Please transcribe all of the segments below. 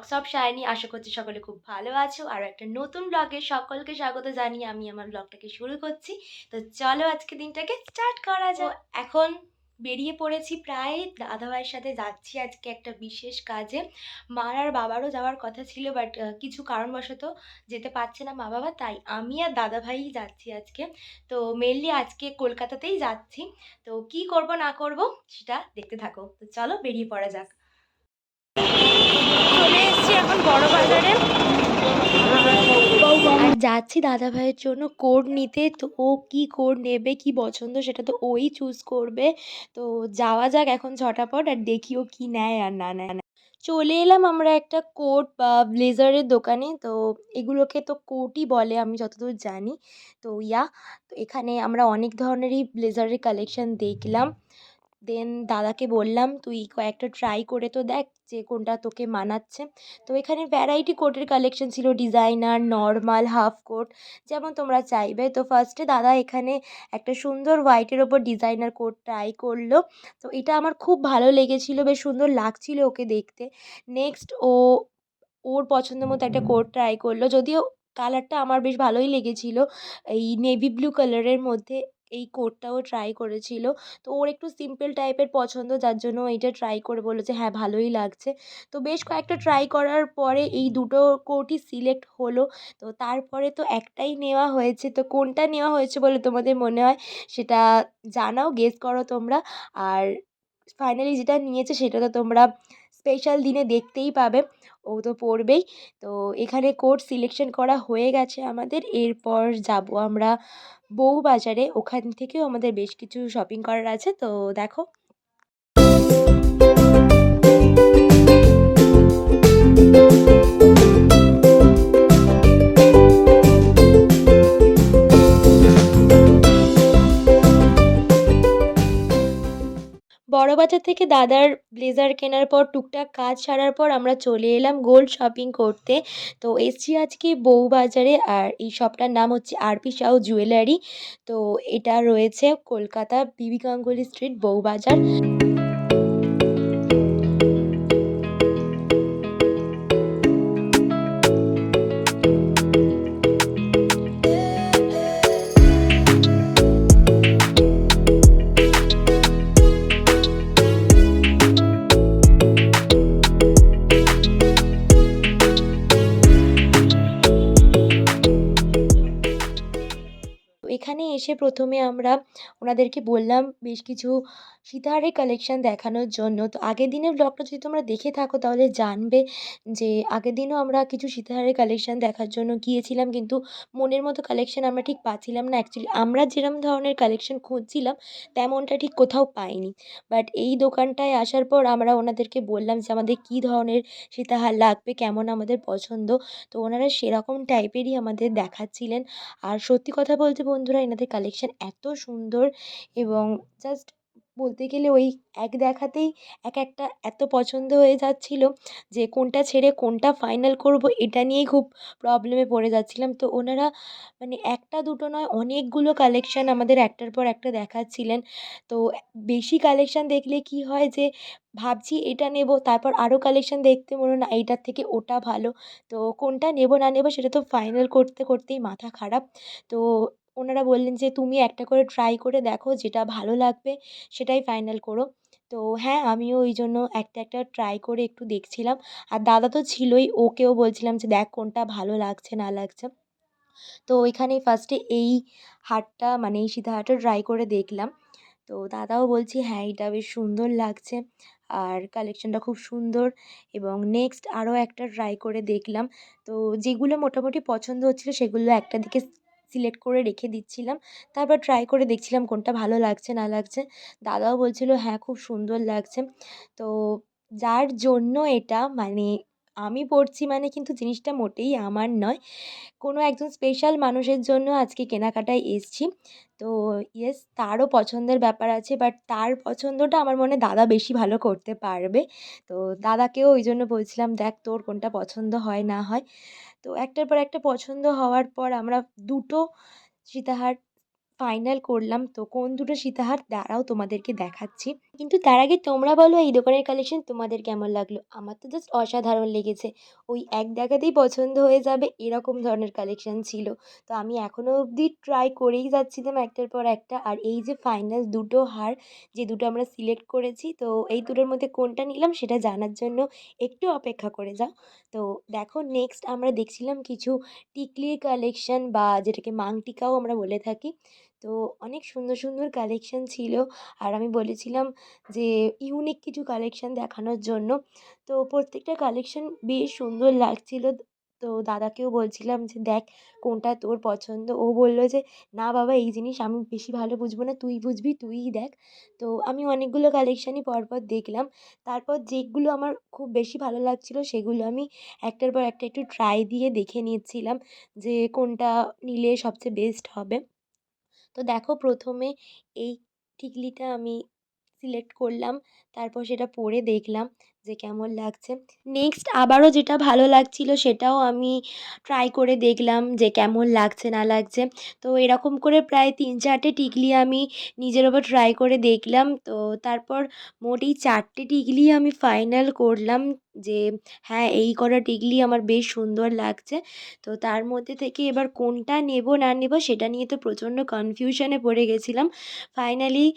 Tux of shiny. আশা করছি সকলে খুব ভালো আছো। আরও একটা নতুন ব্লগে সকলকে স্বাগত জানিয়ে আমি আমার ব্লগটাকে শুরু করছি। তো চলো আজকে দিনটাকে স্টার্ট করা যাক। এখন বেরিয়ে পড়েছি, প্রায় দাদাভাইয়ের সাথে যাচ্ছি আজকে একটা বিশেষ কাজে। মার আর বাবারও যাওয়ার কথা ছিল, বাট কিছু কারণবশত যেতে পারছে না মা বাবা, তাই আমি আর দাদাভাইই যাচ্ছি আজকে। তো মেনলি আজকে কলকাতাতেই যাচ্ছি। তো কি করব না করব সেটা দেখতে থাকো। তো চলো বেরিয়ে পড়া যাক। চলে এসেছি এখন বড় বাজারে, আর যাচ্ছি দাদা ভাইয়ের জন্য কোড নিতে। তো ও কি কোড নেবে, কি পছন্দ সেটা তো ওই চুজ করবে। তো যাওয়া যাক এখন ঝটাপট, আর দেখি ও কি নেয় আর না নেয়। চলে এলাম আমরা একটা কোট বা ব্লেজারের দোকানে। তো এগুলোকে তো কোটই বলে আমি যতদূর জানি। তো তো এখানে আমরা অনেক ধরনেরই ব্লেজারের কালেকশন দেখলাম। দেন দাদাকে বললাম তুই কয়েকটা ট্রাই করে তো দেখ যে কোনটা তোকে মানাচ্ছে। তো এখানে ভ্যারাইটি কোটের কালেকশন ছিল, ডিজাইনার, নর্মাল, হাফ কোট, যেমন তোমরা চাইবে। তো ফার্স্টে দাদা এখানে একটা সুন্দর হোয়াইটের ওপর ডিজাইনার কোট ট্রাই করলো। তো এটা আমার খুব ভালো লেগেছিল, বেশ সুন্দর লাগছিল ওকে দেখতে। নেক্সট ওর পছন্দ মতো একটা কোট ট্রাই করলো, যদিও কালারটা আমার বেশ ভালোই লেগেছিল। এই নেভি ব্লু কালারের মধ্যে এই কোটটাও ট্রাই করেছিল। তো ওর একটু সিম্পল টাইপের পছন্দ, যার জন্য এইটা ট্রাই করে বললো যে হ্যাঁ ভালোই লাগছে। তো বেশ কয়েকটা ট্রাই করার পরে এই দুটো কোটই সিলেক্ট হলো। তো তারপরে তো একটাই নেওয়া হয়েছে। তো কোনটা নেওয়া হয়েছে বলে তোমাদের মনে হয় সেটা জানাও, গেস করো তোমরা। আর ফাইনালি যেটা নিয়েছে সেটা তো তোমরা স্পেশাল দিনে দেখতেই পাবে, ও তো পড়বেই। তো এখানে কোড সিলেকশন করা হয়ে গেছে আমাদের। এরপর যাব আমরা বউবাজারে, ওখান থেকেও আমাদের বেশ কিছু শপিং করার আছে। তো দেখো। বড়বাজার থেকে দাদার ব্লেজার কেনার পর টুকটাক কাজ সারার পর আমরা চলে এলাম গোল্ড শপিং করতে। তো এসছি আজকে বউবাজারে, আর এই শপটার নাম হচ্ছে আরপি সাউ জুয়েলারি। তো এটা রয়েছে কলকাতা বিবি গাঙ্গুলি স্ট্রিট, বউবাজার। এখানে এসে প্রথমে আমরা ওনাদেরকে বললাম বেশ কিছু সীতাহারের কালেকশন দেখানোর জন্য। তো আগের দিনের ব্লগটা যদি তোমরা দেখে থাকো তাহলে জানবে যে আগের দিনও আমরা কিছু সীতাহারের কালেকশন দেখার জন্য গিয়েছিলাম, কিন্তু মনের মতো কালেকশন আমরা ঠিক পাচ্ছিলাম না। অ্যাকচুয়ালি আমরা যেরকম ধরনের কালেকশন খুঁজছিলাম তেমনটা ঠিক কোথাও পাইনি। বাট এই দোকানটায় আসার পর আমরা ওনাদেরকে বললাম যে আমাদের কী ধরনের সীতাহার লাগবে, কেমন আমাদের পছন্দ। তো ওনারা সেরকম টাইপেরই আমাদের দেখাচ্ছিলেন। আর সত্যি কথা বলতে বন্ধুরা, এনাদের কালেকশন এত সুন্দর, এবং জাস্ট বলতে গেলে ওই এক দেখাতেই এক একটা এত পছন্দ হয়ে যাচ্ছিল যে কোনটা ছেড়ে কোনটা ফাইনাল করব এটা নিয়েই খুব প্রবলেমে পড়ে যাচ্ছিলাম। তো ওনারা মানে একটা দুটো নয়, অনেকগুলো কালেকশন আমাদের একটার পর একটা দেখাচ্ছিলেন। তো বেশি কালেকশন দেখলে কি হয় যে ভাবছি এটা নেব, তারপর আরও কালেকশন দেখতে মনে হয় না এইটার থেকে ওটা ভালো। তো কোনটা নেব না নেব সেটা তো ফাইনাল করতে করতেই মাথা খারাপ। তো ওনারা বললেন যে তুমি একটা করে ট্রাই করে দেখো, যেটা ভালো লাগবে সেটাই ফাইনাল করো। তো হ্যাঁ, আমিও ওই জন্য একটা একটা ট্রাই করে একটু দেখছিলাম। আর দাদা তো ছিলই, ওকেও বলছিলাম যে দেখ কোনটা ভালো লাগছে না লাগছে। তো ওইখানেই ফার্স্টে এই হারটা মানে এই সীতাহারটা ট্রাই করে দেখলাম। তো দাদাও বলছে হ্যাঁ এটা বেশ সুন্দর লাগছে, আর কালেকশনটা খুব সুন্দর। এবং নেক্সট আরও একটা ট্রাই করে দেখলাম। তো যেগুলো মোটামুটি পছন্দ হচ্ছিলো সেগুলো একটা দিকে সিলেক্ট করে রেখে দিচ্ছিলাম, তারপর ট্রাই করে দেখছিলাম কোনটা ভালো লাগছে না লাগছে। দাদাও বলছিল হ্যাঁ খুব সুন্দর লাগছে। তো যার জন্য এটা মানে আমি পড়ছি মানে কিন্তু জিনিসটা মোটেই আমার নয়, কোনো একজন স্পেশাল মানুষের জন্য আজকে কেনাকাটায় এসছি। তো ইয়েস, তারও পছন্দের ব্যাপার আছে, বাট তার পছন্দটা আমার মনে হয় দাদা বেশি ভালো করতে পারবে। তো দাদাকেও ওই জন্য বলছিলাম দেখ তোর কোনটা পছন্দ হয় না হয়। তো একটার পর একটা পছন্দ হওয়ার পর আমরা দুটো সীতাহার ফাইনাল করলাম। তো কোন দুটো সীতাহার দাঁড়াও তোমাদেরকে দেখাচ্ছি। কিন্তু তার আগে তোমরা বলো এই দোকানের কালেকশন তোমাদের কেমন লাগলো? আমার তো জাস্ট অসাধারণ লেগেছে। ওই এক দেখাতেই পছন্দ হয়ে যাবে এরকম ধরনের কালেকশন ছিল। তো আমি এখনও অবধি ট্রাই করেই যাচ্ছিলাম একটার পর একটা। আর এই যে ফাইনাল দুটো হার, যে দুটো আমরা সিলেক্ট করেছি, তো এই দুটোর মধ্যে কোনটা নিলাম সেটা জানার জন্য একটু অপেক্ষা করে যাও। তো দেখো, নেক্সট আমরা দেখছিলাম কিছু টিকলির কালেকশন, বা যেটাকে মাংটিকাও আমরা বলে থাকি। তো অনেক সুন্দর সুন্দর কালেকশন ছিল। আর আমি বলেছিলাম যে ইউনিক কিছু কালেকশন দেখানোর জন্য। তো প্রত্যেকটা কালেকশন বেশ সুন্দর লাগছিল। তো দাদাকেও বলছিলাম যে দেখ কোনটা তোর পছন্দ। ও বলল যে না বাবা, এই জিনিস আমি বেশি ভালো বুঝবো না, তুই বুঝবি, তুইই দেখ। তো আমি অনেকগুলো কালেকশানই পরপর দেখলাম। তারপর যেগুলো আমার খুব বেশি ভালো লাগছিল সেগুলো আমি একটার পর একটা একটু ট্রাই দিয়ে দেখে নিচ্ছিলাম যে কোনটা নিলে সবচেয়ে বেস্ট হবে। তো দেখো, প্রথমে এই টিকলিটা আমি সিলেক্ট করলাম। তারপর সেটা পরে দেখলাম যে কেমন লাগছে। নেক্সট আবারও যেটা ভালো লাগছিল সেটাও আমি ট্রাই করে দেখলাম যে কেমন লাগছে না লাগছে। তো এরকম করে প্রায় ৩-৪টে টিকলি আমি নিজের ওপর ট্রাই করে দেখলাম। তো তারপর মোট এই 4টে টিকলি আমি ফাইনাল করলাম যে হ্যাঁ, এই কটা টিকলি আমার বেশ সুন্দর লাগছে। তো তার মধ্যে থেকে এবার কোনটা নেব না নেব সেটা নিয়ে তো প্রচণ্ড কনফিউশনে পড়ে গেছিলাম। ফাইনালি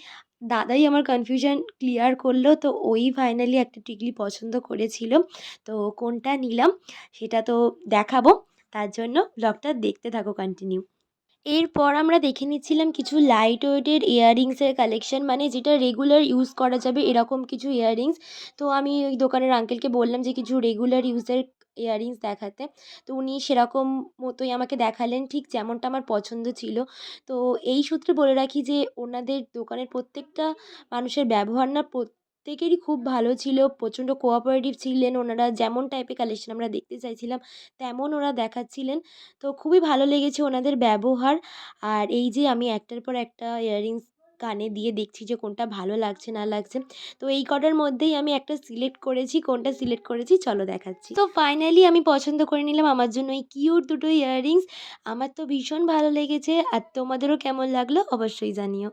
দাদাই আমার কনফিউশন ক্লিয়ার করলো। তো ওই ফাইনালি একটা টিকলি পছন্দ করেছিল। তো কোনটা নিলাম সেটা তো দেখাবো। তার জন্য ব্লগটা দেখতে থাকো কন্টিনিউ। এরপর আমরা দেখে নিচ্ছিলাম কিছু লাইট ওয়েটের ইয়াররিংসের কালেকশন, মানে যেটা রেগুলার ইউজ করা যাবে এরকম কিছু ইয়াররিংস। তো আমি ওই দোকানের আঙ্কেলকে বললাম যে কিছু রেগুলার ইউজের ইয়াররিংস দেখাতে। তো উনি সেরকম মতোই আমাকে দেখালেন, ঠিক যেমনটা আমার পছন্দ ছিল। তো এই সূত্রে বলে রাখি যে ওনাদের দোকানের প্রত্যেকটা মানুষের ব্যবহার না প্রত্যেকেরই খুব ভালো ছিল, প্রচণ্ড কোঅপারেটিভ ছিলেন ওনারা। যেমন টাইপের কালেকশন আমরা দেখতে চাইছিলাম তেমন ওরা দেখাচ্ছিলেন। তো খুবই ভালো লেগেছে ওনাদের ব্যবহার। আর এই যে আমি একটার পর একটা ইয়াররিংস কানে দিয়ে দেখছি যে কোনটা ভালো লাগছে না লাগছে। তো এই কটার মধ্যেই আমি একটা সিলেক্ট করেছি। কোনটা সিলেক্ট করেছি চলো দেখাচ্ছি। তো ফাইনালি আমি পছন্দ করে নিলাম আমার জন্য এই কিউট দুটো ইয়াররিংস। আমার তো ভীষণ ভালো লেগেছে। আর তোমাদেরও কেমন লাগলো অবশ্যই জানিও।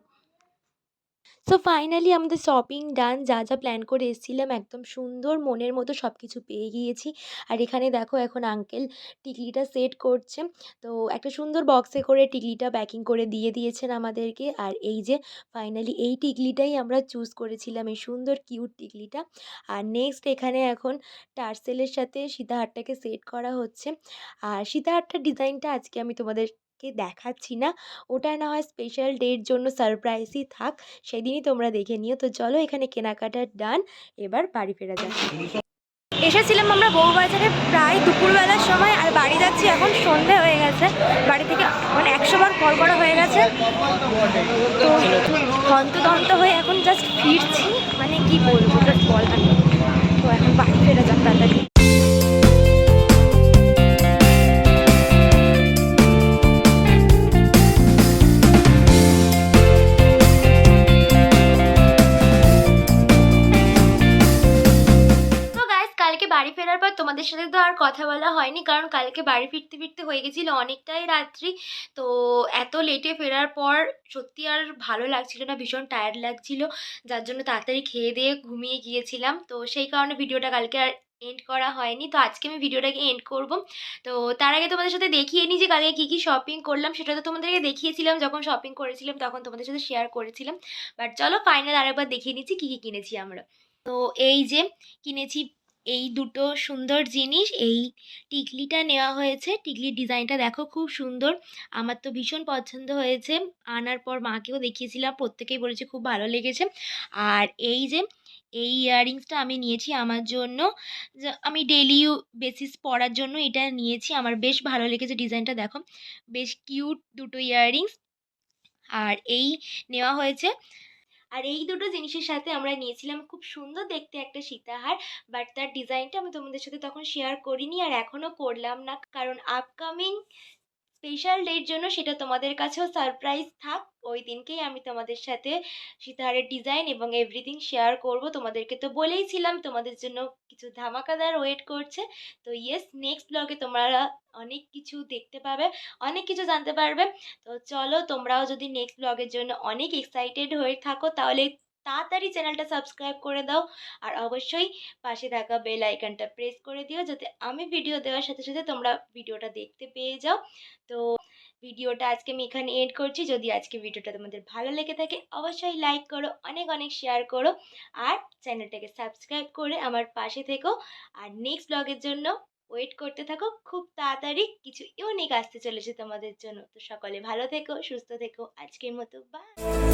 সো ফাইনালি আমাদের শপিং ডান। যা যা প্ল্যান করে এসেছিলাম একদম সুন্দর মনের মতো সব কিছু পেয়ে গিয়েছি। আর এখানে দেখো এখন আঙ্কেল টিকলিটা সেট করছে। তো একটা সুন্দর বক্সে করে টিকলিটা প্যাকিং করে দিয়ে দিয়েছেন আমাদেরকে। আর এই যে ফাইনালি এই টিকলিটাই আমরা চুজ করেছিলাম, এই সুন্দর কিউট টিকলিটা। আর নেক্সট এখানে এখন টার্সেলের সাথে সীতাহারটাকে সেট করা হচ্ছে। আর সীতাহারটার ডিজাইনটা আজকে আমি তোমাদেরকে দেখাচ্ছি না, ওটা না হয় স্পেশাল ডের জন্য সারপ্রাইজই থাক, সেদিনই তোমরা দেখে নিও। তো চলো, এখানে কেনাকাটার ডান, এবার বাড়ি ফেরা যাক। এসেছিলাম আমরা বউবাজারে প্রায় দুপুরবেলার সময়, আর বাড়ি যাচ্ছি এখন সন্ধে হয়ে গেছে। বাড়ি থেকে মানে 100বার কল করা হয়ে গেছে। তো হন্তদন্ত হয়ে এখন জাস্ট ফিরছি, মানে কি বলবো, জাস্ট বলার নেই। তো এখন বাড়ি ফেরা যাক তাড়াতাড়ি। তো গাইস, কালকে বাড়ি ফেরার পর তোমাদের সাথে তো আর কথা বলা হয়নি, কারণ কালকে বাড়ি ফিরতে ফিরতে হয়ে গেছিল অনেকটাই রাত্রি। তো এত লেটে ফেরার পর সত্যি আর ভালো লাগছিল না, ভীষণ টায়ার্ড লাগছিল, যার জন্য তাড়াতাড়ি খেয়ে দিয়ে ঘুমিয়ে গিয়েছিলাম। তো সেই কারণে ভিডিওটা কালকে আর এন্ড করা হয়নি। তো আজকে আমি ভিডিওটাকে এন্ড করব। তো তার আগে তোমাদের সাথে দেখিয়ে নিই যে কালকে কী কী শপিং করলাম। সেটা তো তোমাদেরকে দেখিয়েছিলাম যখন শপিং করেছিলাম, তখন তোমাদের সাথে শেয়ার করেছিলাম। বাট চলো ফাইনাল আরেকবার দেখিয়ে নিচ্ছি কী কী কিনেছি আমরা। তো এই যে কিনেছি এই দুটো সুন্দর জিনিস। এই টিকলিটা নেওয়া হয়েছে, টিকলির ডিজাইনটা দেখো খুব সুন্দর, আমার তো ভীষণ পছন্দ হয়েছে। আনার পর মাকেও দেখিয়েছিলাম, প্রত্যেকেই বলেছে খুব ভালো লেগেছে। আর এই যে এই ইয়াররিংসটা আমি নিয়েছি আমার জন্য, আমি ডেলি বেসিস পরার জন্য এটা নিয়েছি। আমার বেশ ভালো লেগেছে ডিজাইনটা, দেখো বেশ কিউট দুটো ইয়াররিংস। আর এই নেওয়া হয়েছে। আর এই দুটো জিনিসের সাথে আমরা নিয়েছিলাম খুব সুন্দর দেখতে একটা সীতাহার। বাট তার ডিজাইনটা আমি তোমাদের সাথে তখন শেয়ার করিনি, আর এখনও করলাম না, কারণ আপকামিং স্পেশাল ডের জন্য সেটা তোমাদের কাছেও সারপ্রাইজ থাক। ওই দিনকেই আমি তোমাদের সাথে সীতাহারের ডিজাইন এবং এভরিথিং শেয়ার করব। তোমাদেরকে তো বলেইছিলাম তোমাদের জন্য কিছু ধামাকাদার ওয়েট করছে। তো ইয়েস, নেক্সট ব্লগে তোমরা অনেক কিছু দেখতে পাবে, অনেক কিছু জানতে পারবে। তো চলো, তোমরাও যদি নেক্সট ব্লগের জন্য অনেক এক্সাইটেড হয়ে থাকো তাহলে তাড়াতাড়ি চ্যানেলটা সাবস্ক্রাইব করে দাও। আর অবশ্যই পাশে থাকা বেল আইকনটা প্রেস করে দিও, যাতে আমি ভিডিও দেওয়ার সাথে সাথে তোমরা ভিডিওটা দেখতে পেয়ে যাও। তো ভিডিওটা আজকে আমি এখানে এন্ড করছি। যদি আজকে ভিডিওটা তোমাদের ভালো লেগে থাকে অবশ্যই লাইক করো, অনেক অনেক শেয়ার করো, আর চ্যানেলটাকে সাবস্ক্রাইব করে আমার পাশে থেকো। আর নেক্সট ব্লগের জন্য ওয়েট করতে থাকো। খুব তাড়াতাড়ি কিছু ইউনিক আসতে চলেছে তোমাদের জন্য। তো সকলে ভালো থেকো, সুস্থ থেকো। আজকের মতো বাই।